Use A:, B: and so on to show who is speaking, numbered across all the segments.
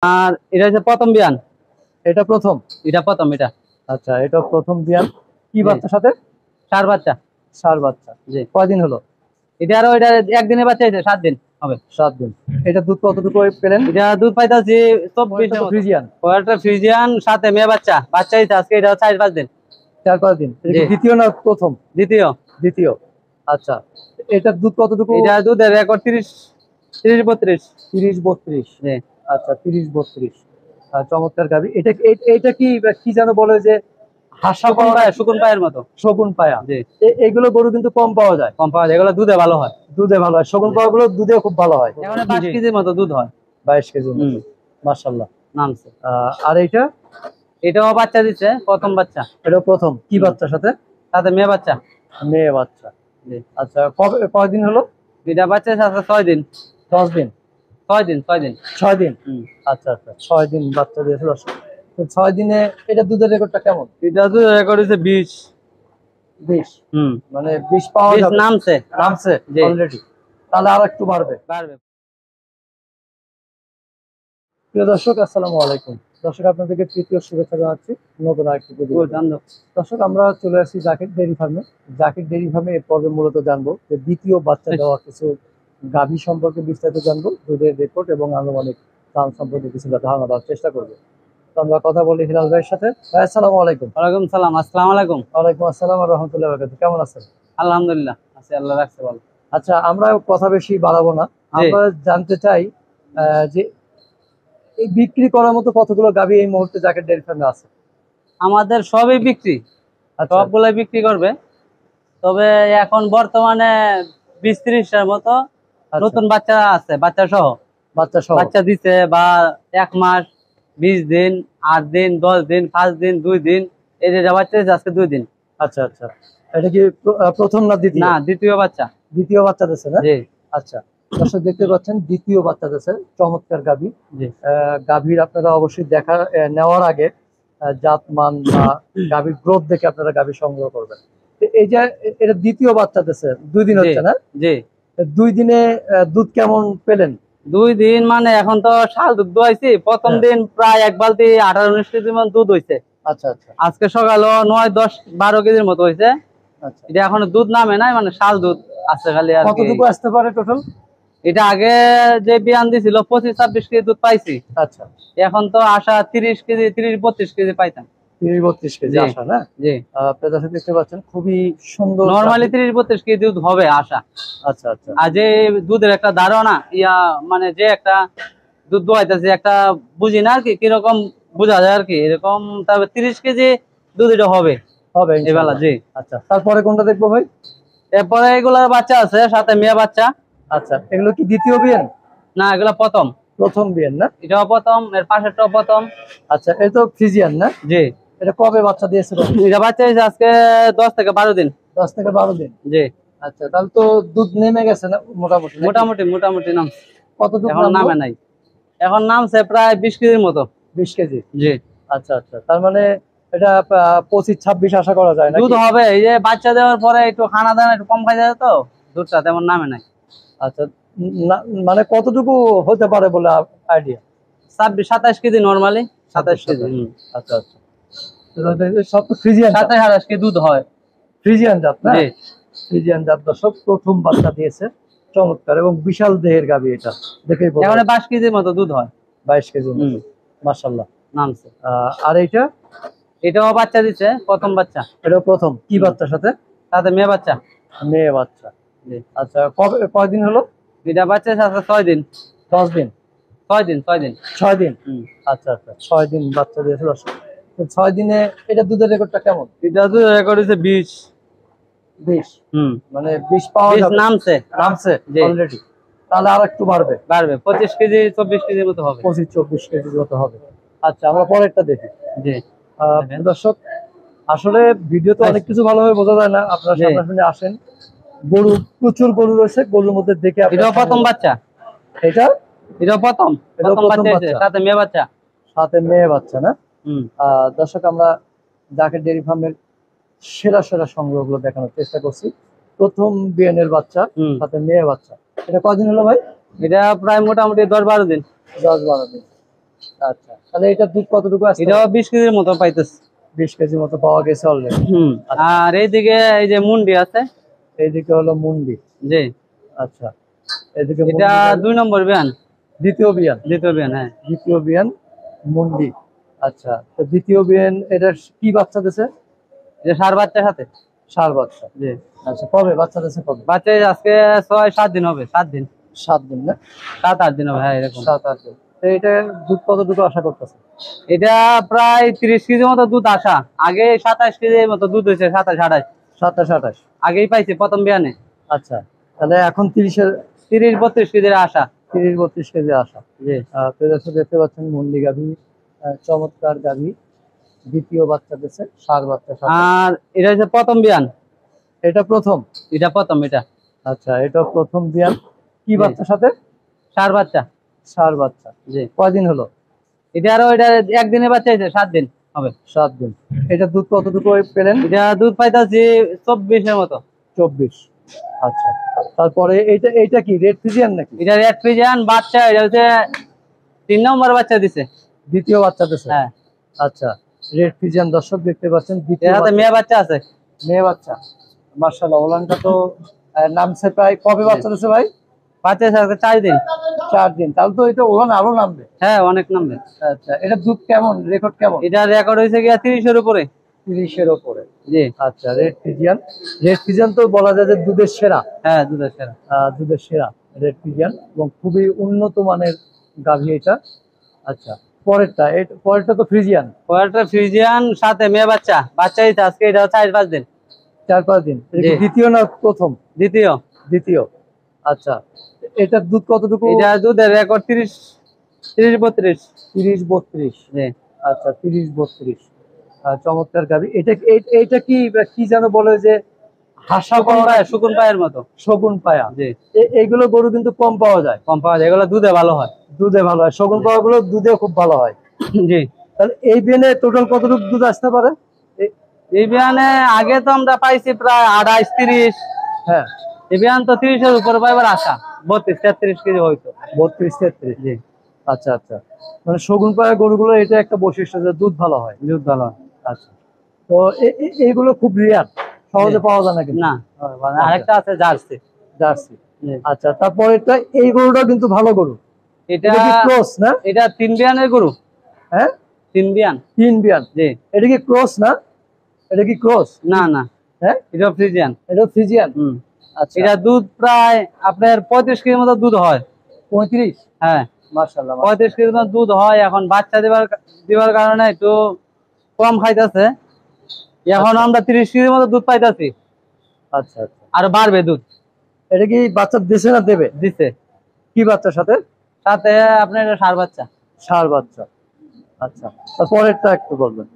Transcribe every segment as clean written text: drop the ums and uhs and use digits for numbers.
A: আর এটা হচ্ছে প্রথম বিয়ান।
B: এটা প্রথম?
A: এটা প্রথম। এটা
B: আচ্ছা, এটা প্রথম বিয়ান। কি বাচ্চার সাথে?
A: ষাঁড় বাচ্চা।
B: ষাঁড় বাচ্চা।
A: জি।
B: কয়দিন হলো?
A: এটা আরো এটা একদিনের বাচ্চা হয়েছে, 7 দিন হবে।
B: 7 দিন। এটা দুধ কতটুকু পেলেন?
A: এটা দুধ পাইতাছি 24
B: ফ্রিজিয়ান।
A: ওয়াটার ফ্রিজিয়ান, সাথে মেয়ে বাচ্চা। বাচ্চা হয়েছে আজকে, এটা 4-5 দিন।
B: 4-5 দিন। দ্বিতীয় না প্রথম?
A: দ্বিতীয়।
B: দ্বিতীয়। আচ্ছা, এটার দুধ কতটুকু?
A: এটা দুধের রেকর্ড 30-32।
B: 30-32।
A: জি।
B: আচ্ছা, 30-32। চমৎকার গাভী। এটা কি কি যেন বলে যে হাসা পায়া,
A: শকুন পায়ের মতো।
B: শকুন পায়া।
A: জি।
B: এগুলো গরু কিন্তু কম পাওয়া যায়।
A: কম পাওয়া যায়, এগুলো দুধে ভালো হয়।
B: দুধে ভালো হয়। শকুন পায়া গুলো দুধে খুব ভালো হয়।
A: এখন 22 কেজির মতো দুধ হয়।
B: 22 কেজি। মাশাআল্লাহ।
A: নামছে।
B: আর
A: এটাও বাচ্চা দিচ্ছে, প্রথম বাচ্চা।
B: এটা প্রথম। কি বাচ্চার সাথে?
A: সাথে মেয়ে বাচ্চা।
B: মেয়ে বাচ্চা।
A: জি।
B: আচ্ছা, কয়দিন হলো?
A: এটা বাচ্চা আছে 6 দিন।
B: 10 দিন?
A: 6 দিন।
B: 6 দিন। আচ্ছা আচ্ছা, 6 দিন বাচ্চা দিয়েছে। 6 দিনে এটা দুধের রেকর্ডটা কেমন?
A: এটা দুধের রেকর্ড হচ্ছে 20।
B: মানে 20 পাওয়া যাবে।
A: নামছে
B: অলরেডি। তাহলে আর একটু বাড়বে। প্রিয় দর্শক, আসসালামু আলাইকুম। দর্শক, আপনাদেরকে তৃতীয় শুভেচ্ছা জানাচ্ছি নতুন আরেকটি প্রতিবেদন। দর্শক, আমরা চলে আসছি জাকির ডেইরি ফার্মে। জাকির ডেইরি ফার্মে এই পর্বে মূলত জানবো যে দ্বিতীয় বাচ্চা দেওয়া কিছু গাভী সম্পর্কে বিস্তারিত জানবো, দুধের রেকর্ড এবং আনুমানিক দাম সম্পর্কে কিছু ধারণা দেওয়ার চেষ্টা করবো। তো আমরা কথা বলি হিলাল ভাইয়ের সাথে। ভাই, আসসালামু আলাইকুম।
A: ওয়ালাইকুম সালাম। আসসালামু আলাইকুম।
B: ওয়ালাইকুম আসসালাম ওয়া রাহমাতুল্লাহি ওয়া বারাকাতুহু। কেমন আছেন?
A: আলহামদুলিল্লাহ আছি, আল্লাহ রাখছে ভালো।
B: আচ্ছা, আমরা কথা বেশি বাড়াবো না। আমরা জানতে চাই যে এই বিক্রি করার মতো কতগুলো গাভী এই মুহূর্তে জাকির ডেইরি ফার্মে আছে?
A: আমাদের সবই বিক্রি, সবগুলাই বিক্রি করবে। তবে এখন বর্তমানে 20-30টার মতো নতুন বাচ্চা আছে, বাচ্চা সহ। বাচ্চা দিছে বা 1 মাস 20 দিন, 8 দিন, 10 দিন, 5 দিন, 2 দিন, এই যে বাচ্চা দিচ্ছে আজকে 2 দিন।
B: আচ্ছা আচ্ছা, এটা কি প্রথম না দ্বিতীয়?
A: না, দ্বিতীয় বাচ্চা।
B: দ্বিতীয় বাচ্চা দিচ্ছে না?
A: জি।
B: আচ্ছা, দর্শক দেখতে পাচ্ছেন দ্বিতীয় বাচ্চা দিচ্ছে। চমৎকার গাভী। গাভীর আপনারা অবশ্যই নেওয়ার আগে জাত মান বা গাভীর গ্রোথ দেখে আপনারা গাভী সংগ্রহ করবেন। এই যে এটা দ্বিতীয় বাচ্চা দিচ্ছে, 2 দিন হচ্ছে না?
A: জি।
B: 2 দিনে দুধ কেমন পেলেন?
A: 2 দিন মানে এখন তো শাল দুধ দোয়াইছি। প্রথম দিন প্রায় 1 বালতি 18-19 কেজির মতো দুধ হয়েছে।
B: আচ্ছা আচ্ছা।
A: আজকে সকালে 9-10-12 কেজির মতো হয়েছে।
B: আচ্ছা,
A: এটা এখনো দুধ নামে নাই, মানে শাল দুধ আছে খালি। আর
B: কতটুকু আসতে পারে টোটাল?
A: এটা আগে যে বিয়ান দিছিল 25-26 কেজি দুধ পাইছি।
B: আচ্ছা, এখন
A: তো আশা 30 কেজি, 30-32 কেজি পাইতাম।
B: 30-32 কেজি আশা না?
A: জি।
B: আপনারা দেখতে পাচ্ছেন খুবই সুন্দর।
A: নরমালি 30-32 কেজি দুধ হবে আশা।
B: আচ্ছা আচ্ছা।
A: আর যে দুধের একটা ধারণা মানে যে একটা দুধ দোয়াইতেছে, একটা বুঝি না আর কি, কিরকম বোঝা যায় আর কি, এরকম। তবে 30 কেজি দুধ এটা হবে এবেলা। জি।
B: আচ্ছা, তারপরে কোনটা দেখবো ভাই?
A: এরপরে এগুলার বাচ্চা আছে, সাথে মেয়ে বাচ্চা।
B: আচ্ছা, এগুলো কি দ্বিতীয় বিয়ান?
A: না, এগুলা
B: প্রথম বিয়ান না?
A: এটাও প্রথম, এর পাশেরটাও প্রথম।
B: আচ্ছা, এটা তো ফ্রিজিয়ান না?
A: জি।
B: এটা কবে বাচ্চা দিয়েছে?
A: এটা বাচ্চা হয়েছে আজকে 10 থেকে 12 দিন।
B: 10 থেকে 12 দিন।
A: জি।
B: আচ্ছা, তাহলে তো দুধ নেমে গেছে না
A: মোটামুটি নামছে।
B: কতটুকু?
A: এখন নামে নাই, এখন নামছে প্রায় 20 কেজির মতো।
B: 20 কেজি?
A: জি।
B: আচ্ছা আচ্ছা, তার মানে এটা 25-26 আশা করা যায় না?
A: দুধ হবে। এই যে বাচ্চা দেওয়ার পরে একটু খানা দানা একটু কম খাই যায়, তো দুধটা তেমন নামে নাই।
B: আচ্ছা, মানে কতটুকু হতে পারে বলে আইডিয়া?
A: 26-27 KG normally. 27 কেজি।
B: আচ্ছা আচ্ছা, সব তো ফ্রিজিয়ান।
A: 27-28 কেজি দুধ হয়।
B: ফ্রিজিয়ান জাত না? জি, ফ্রিজিয়ান জাত। দর্শক, প্রথম বাচ্চা দিয়েছে। চমৎকার এবং বিশাল দেহের গাভী। এটা দেখেই বলবো
A: এখন 22 কেজির মতো দুধ হয়।
B: 22 কেজি। মাশাআল্লাহ, নামছে। আর এটাও
A: বাচ্চা দিচ্ছে, প্রথম বাচ্চা।
B: এটা প্রথম। কি বাচ্চার সাথে?
A: সাথে মেয়ে বাচ্চা।
B: মেয়ে বাচ্চা। আচ্ছা, কয়দিন হলো?
A: এটা বাচ্চা আছে 6 দিন।
B: 10 দিন?
A: 6 দিন।
B: 6 দিন। আচ্ছা আচ্ছা, 6 দিন বাচ্চা দিয়েছে। 6 দিনে এটা দুধের রেকর্ডটা কেমন?
A: এটা দুধের রেকর্ড হচ্ছে 20।
B: মানে 20 পাওয়া যাবে। নামছে অলরেডি। তাহলে আর একটু বাড়বে।
A: 25 কেজি 24 কেজির মতো হবে।
B: 25-24 কেজির মতো হবে। আচ্ছা, আমরা পরেরটা দেখি।
A: জি।
B: দর্শক, আসলে ভিডিওতে অনেক কিছু ভালোভাবে বোঝা যায় না। আপনারা সামনে আসেন। গরু, প্রচুর গরু রয়েছে। গরুর মধ্যে দেখে
A: এটা প্রথম বাচ্চা। এটা প্রথম বাচ্চা, সাথে মেয়ে বাচ্চা।
B: সাথে মেয়ে বাচ্চা না? দর্শক, আমরা জাকির ডেইরি ফার্মের সেরা সংগ্রহগুলো দেখানোর চেষ্টা করছি। প্রথম বিয়ানের বাচ্চা, সাথে মেয়ে বাচ্চা। এটা কয়দিন হলো ভাই?
A: এটা প্রায় মোটামুটি 10-12 দিন।
B: 10-12 দিন। আচ্ছা, তাহলে এটা দুধ কতটুকু আসছে?
A: এটাও 20 কেজির মতো পাইতেছে।
B: 20 কেজির মতো পাওয়া গেছে অলরেডি।
A: আর এইদিকে এই যে মুন্ডি আছে,
B: এইদিকে হলো মুন্ডি।
A: জি।
B: আচ্ছা, এদিকে
A: এটা 2 নম্বর বিয়ান।
B: দ্বিতীয় বিয়ান।
A: দ্বিতীয় বিয়ান, হ্যাঁ।
B: দ্বিতীয় বিয়ান মুন্ডি। আচ্ছা, তো দ্বিতীয় বিয়ান এটা কি বাচ্চা দিছে?
A: এটা ষাঁড় বাচ্চার সাথে।
B: ষাঁড় বাচ্চা।
A: জি।
B: আচ্ছা, কবে বাচ্চা দিছে কবে?
A: বাচ্চা আজকে 6-7 দিন হবে। 7 দিন।
B: 7 দিন না?
A: 7-8 দিন হবে, হ্যাঁ এরকম।
B: 7-8 দিন। তো এটা দুধ কতটুকু আশা করতেছে?
A: এটা প্রায় 30 কেজির মতো দুধ আসা। আগে 27 কেজির মতো দুধ হয়েছে, 27-28।
B: 27-28
A: আগেই পাইছে প্রথম বিয়ানে।
B: আচ্ছা, তাহলে এখন
A: 30-32 কেজির আশা।
B: 30-32 কেজি আসা।
A: জি।
B: দর্শক দেখতে পাচ্ছেন মুন্ডি গাভী, চমৎকার গাভী, দ্বিতীয় বাচ্চা দিচ্ছে, ষাঁড় বাচ্চা সাথে।
A: আর এটা হচ্ছে প্রথম বিয়ান।
B: এটা প্রথম?
A: এটা প্রথম। এটা
B: আচ্ছা, এটা প্রথম বিয়ান। কি বাচ্চার সাথে?
A: ষাঁড় বাচ্চা।
B: ষাঁড় বাচ্চা।
A: জি।
B: কয়দিন হলো?
A: এটা আরো এটা একদিনের বাচ্চা হয়েছে, 7 দিন হবে।
B: 7 দিন। এটা দুধ কতটুকু পেলেন?
A: এটা দুধ পাইতাছি 24-এর মতো।
B: 24। আচ্ছা, তারপরে এইটা কি রেড ফ্রিজিয়ান নাকি?
A: এটা রেড ফ্রিজিয়ান বাচ্চা। এটা হচ্ছে 3 নম্বর বাচ্চা দিছে।
B: দ্বিতীয় বাচ্চা দিছে?
A: হ্যাঁ।
B: আচ্ছা, রেড ফ্রিজিয়ান দর্শক দেখতে পাচ্ছেন, দ্বিতীয়
A: এর সাথে মেয়ে বাচ্চা আছে।
B: মেয়ে বাচ্চা। মাশাআল্লাহ, ওলানটা তো নামছে প্রায়। কবে বাচ্চা দিছে ভাই?
A: বাচ্চা আছে 4 দিন।
B: 4 দিন। তাহলে তো এটা ওলান আরো নামবে।
A: হ্যাঁ, অনেক নামবে।
B: আচ্ছা, এটা দুধ কেমন, রেকর্ড কেমন?
A: এটা রেকর্ড হয়েছে গিয়া 30-এর উপরে।
B: 30-এর উপরে।
A: জি।
B: আচ্ছা, রেড ফ্রিজিয়ান। রেড ফ্রিজিয়ান তো বলা যায় যে দুধের সেরা।
A: হ্যাঁ, দুধের সেরা।
B: দুধের সেরা রেড ফ্রিজিয়ান, এবং খুবই উন্নত মানের গাভী এটা। আচ্ছা, পরেরটা তো ফ্রিজিয়ান।
A: পরেরটা ফ্রিজিয়ান, সাথে মেয়ে বাচ্চা। বাচ্চা হইছে আজকে, এটা 4-5 দিন।
B: 4-5 দিন। এটা কি
A: জি।
B: দ্বিতীয় না প্রথম?
A: দ্বিতীয়।
B: দ্বিতীয়। আচ্ছা, এটার দুধ কতটুকু?
A: এটা দুধের রেকর্ড 30-32।
B: 30-32।
A: জি।
B: আচ্ছা, 30-32। চমৎকার গাভী। এইটা কি যেন বলে যে হাসা পাওয়া,
A: শুকুন পায়ের মতো।
B: শগুন পায়া।
A: জি।
B: এইগুলো গরু কিন্তু কম পাওয়া যায়।
A: কম পাওয়া যায়, এগুলো দুধে ভালো হয়।
B: দুধে ভালো হয়। শগুন পাওয়া গুলো দুধে খুব ভালো হয়।
A: জি।
B: তাহলে এই বিয়ানে টোটাল কতটুকু দুধ আসতে পারে?
A: এই বিয়ানে আগে তো আমরা পাইছি প্রায় 28-30।
B: হ্যাঁ।
A: এই বিয়ান তো 30-এর উপরে পাইবার আশা। 32-33 কেজি হয়তো।
B: 32-33।
A: জি।
B: আচ্ছা আচ্ছা, মানে শগুন পায়া গরুগুলো এটা একটা বৈশিষ্ট্য যে দুধ ভালো হয়।
A: দুধ ভালো হয়।
B: আচ্ছা, তো এইগুলো খুব রিয়ার, সহজে পাওয়া যায় না কিন্তু।
A: না, আরেকটা আছে জার্সি।
B: জার্সি। আচ্ছা, তারপরে এই গরুটা কিন্তু ভালো গরু।
A: এটা
B: কি ক্রস না?
A: এটা 3 বিয়ানের গরু।
B: হ্যাঁ,
A: 3 বিয়ান।
B: 3 বিয়ান।
A: জি।
B: এটা কি ক্রস না? এটা কি ক্রস?
A: না না।
B: হ্যাঁ,
A: এটা ফ্রিজিয়ান।
B: এটা ফ্রিজিয়ান। আচ্ছা,
A: এটা দুধ প্রায় আপনার 35 কেজির মতো দুধ হয়।
B: 35?
A: হ্যাঁ,
B: মাশাআল্লাহ।
A: 35 কেজির মতো দুধ হয়। এখন বাচ্চা দিবার কারণে একটু কম খাইতেছে। এখন আমরা 30 কেজির মতো দুধ পাইতেছি।
B: আচ্ছা আচ্ছা,
A: আর বাড়বে দুধ।
B: এটা কি বাচ্চা দিছে না দেবে?
A: দিছে।
B: কি বাচ্চার সাথে?
A: সাথে আপনার ষাঁড় বাচ্চা।
B: ষাঁড় বাচ্চা। আচ্ছা, তারপরেরটা একটু বলবেন।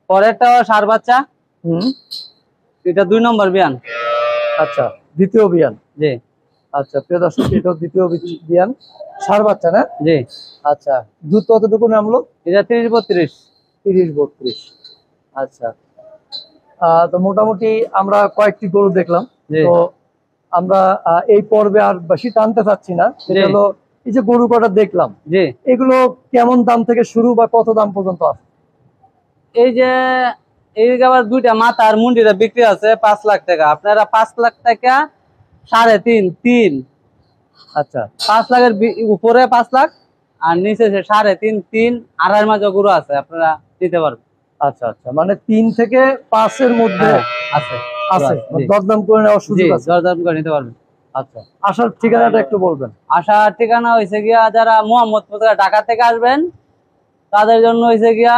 A: পরেরটা ষাঁড় বাচ্চা। এটা 2 নম্বর বিয়ান।
B: আচ্ছা, দ্বিতীয় বিয়ান।
A: জি।
B: আচ্ছা, প্রিয় দর্শক, এটা দ্বিতীয় বিয়ান, ষাঁড় বাচ্চা না?
A: জি।
B: আচ্ছা, দুধ কতটুকু নামলো?
A: এটা 30-32।
B: 30-32। আচ্ছা, তো মোটামুটি আমরা কয়েকটি গরু দেখলাম। তো আমরা এই পর্বে আর বেশি টানতে চাচ্ছি না। সেটা হলো, এই যে গরু কটা দেখলাম,
A: জি,
B: এগুলো কেমন দাম থেকে শুরু বা কত দাম পর্যন্ত আছে?
A: এই যে এই আবার দুইটা মাথার মুন্ডিটা বিক্রি আছে 5 লাখ টাকা। আপনারা 5 লাখ টাকা 3.5-3।
B: আচ্ছা,
A: 5 লাখের উপরে 5 লাখ, আর নিচে 3.5-3 আড়াই মাঝে গরু আছে, আপনারা নিতে পারবেন।
B: আচ্ছা আচ্ছা, মানে 3 থেকে 5-এর মধ্যে
A: আছে।
B: আছে, দরদাম করে নেওয়ার সুযোগ আছে।
A: দরদাম করে নিতে পারবেন।
B: আচ্ছা, আসার ঠিকানাটা একটু বলবেন।
A: আসার ঠিকানা হয়েছে গিয়া, যারা মোহাম্মদপুর থেকে ঢাকা থেকে আসবেন তাদের জন্য হয়েছে গিয়া,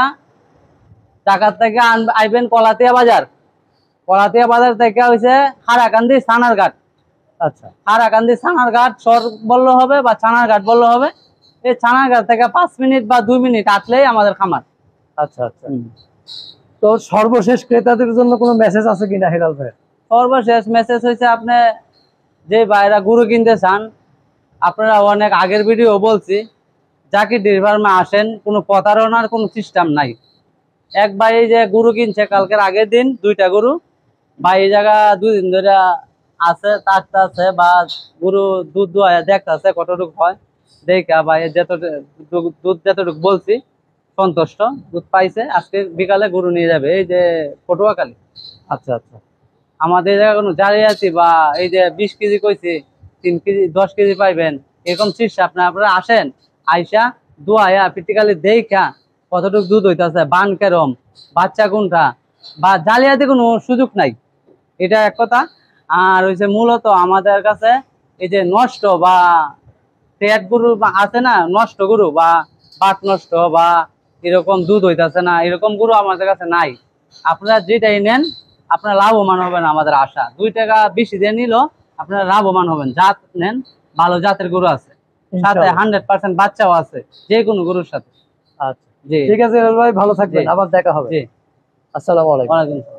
A: ঢাকা থেকে আইবেন কলাতিয়া বাজার। কলাতিয়া বাজার থেকে হয়েছে হারাকান্দি থানার ঘাট।
B: আচ্ছা,
A: হারাকান্দি থানার ঘাট সর বললে হবে, বা থানার ঘাট বললে হবে। এই থানার ঘাট থেকে 5 মিনিট বা 2 মিনিট হাঁটলেই আমাদের খামার।
B: আচ্ছা আচ্ছা, তো সর্বশেষ ক্রেতাদের জন্য কোনো মেসেজ আছে কিনা হেলাল ভাই?
A: সর্বশেষ মেসেজ হয়েছে, আপনি যে ভাইরা গরু কিনতে চান, আপনারা অনেক আগের ভিডিও বলছি, জাকির ডেইরি ফার্মে আসেন, কোনো প্রতারণার কোনো সিস্টেম নাই। এক ভাই যে গরু কিনছে কালকের আগের দিন 2টা গরু, ভাই এই জায়গা 2 দিন ধরে আছে, তাকতে আছে, বা গরু দুধ দোয়া দেখতে আছে কতটুকু হয়। দেখা বা এর দুধ যতটুকু বলছি সন্তুষ্ট, দুধ পাইছে, আজকে বিকালে গরু নিয়ে যাবে এই যে পটুয়াখালী।
B: আচ্ছা আচ্ছা।
A: আমাদের কোনো জালিয়াতি বা এই যে 20 কেজি কইছি 3 কেজি 10 কেজি পাইবেন এরকম শীর্ষে আপনারা আসেন, আইসা দুয়ায়া প্র্যাকটিক্যালি দেখা কতটুকু দুধ হইতাছে, বান কেরম, বাচ্চা কোনটা, বা জালিয়াতি কোনো সুযোগ নাই, এটা এক কথা। আর হইছে মূলত আমাদের কাছে এই যে নষ্ট বা পেট গরু বা আছে না, নষ্ট গরু বা বাট নষ্ট বা এরকম দুধ হইতাছে না, এরকম গরু আমাদের কাছে নাই। আপনারা যেটাই নেন আপনারা লাভবান হবেন, আমাদের আশা। 2 টাকা বেশি দিয়ে নিল আপনারা লাভবান হবেন। জাত নেন, ভালো জাতের গরু আছে, সাথে
B: ইনশাআল্লাহ।
A: 100% বাচ্চাও আছে যে কোনো গরুর সাথে।
B: আচ্ছা
A: জি
B: ঠিক আছে হেলাল ভাই, ভালো থাকবেন,
A: জি।
B: আবার দেখা হবে।
A: জি,
B: আসসালামু আলাইকুম।
A: ওয়ালাইকুম আসসালাম।